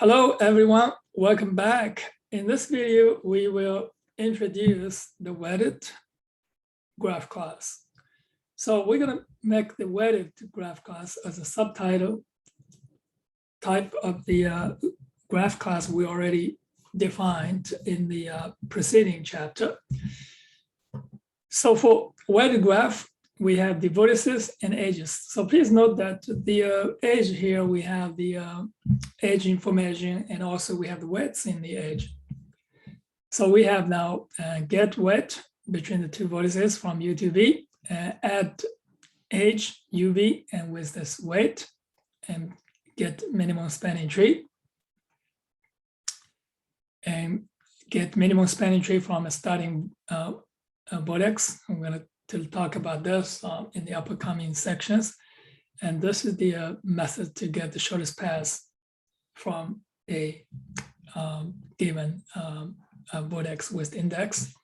Hello, everyone. Welcome back. In this video, we will introduce the weighted graph class. So we're going to make the weighted graph class as a subtitle type of the graph class we already defined in the preceding chapter. So for weighted graph, we have the vertices and edges. So please note that the edge here, we have the edge information, and also we have the weights in the edge. So we have now get weight between the two vertices from U to V, add edge UV and with this weight, and get minimum spanning tree. And get minimum spanning tree from a starting vertex. I'm going to talk about this in the upcoming sections. And this is the method to get the shortest path from a given vertex with index.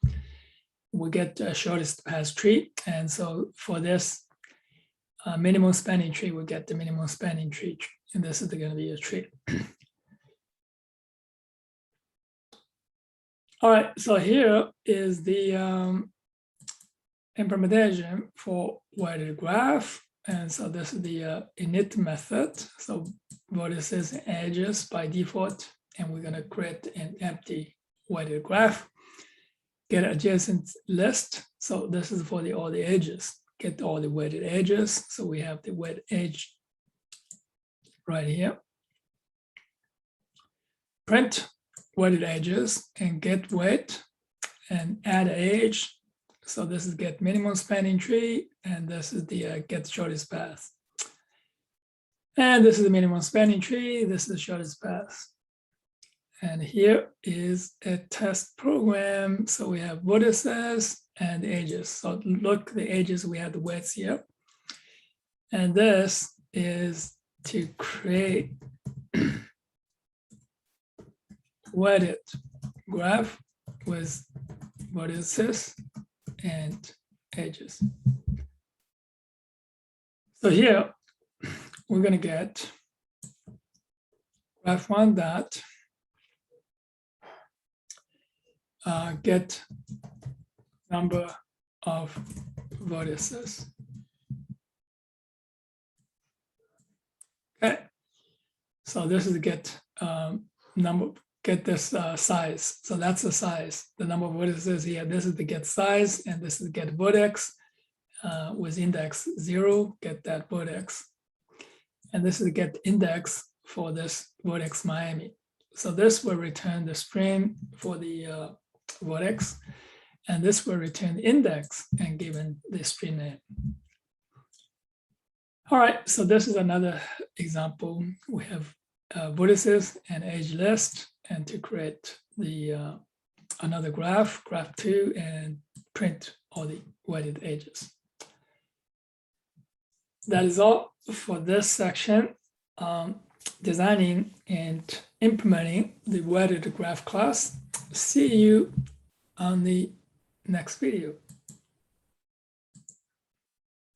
We get the shortest path tree. And so for this minimum spanning tree, we get the minimum spanning tree. And this is going to be a tree. All right, so here is the implementation for weighted graph. And so this is the init method. So vertices and edges by default, and we're going to create an empty weighted graph. Get adjacent list. So this is for all the edges. Get all the weighted edges. So we have the weighted edge right here. Print weighted edges and get weight and add edge. So this is get minimum spanning tree, and this is the get shortest path. And this is the minimum spanning tree. This is the shortest path. And here is a test program. So we have vertices and edges. So look, the edges, we have the weights here. And this is to create weighted graph with vertices and edges. So here we're going to get graph one dot get number of vertices. Okay, so this is get number. Get this size. So that's the size, the number of vertices here. This is the get size, and this is get vertex with index 0, get that vertex. And this is get index for this vertex Miami. So this will return the string for the vertex, and this will return the index and given the string name. All right, so this is another example. We have vertices and edge list, and to create the another graph 2, and print all the weighted edges. That is all for this section, designing and implementing the weighted graph class. See you on the next video.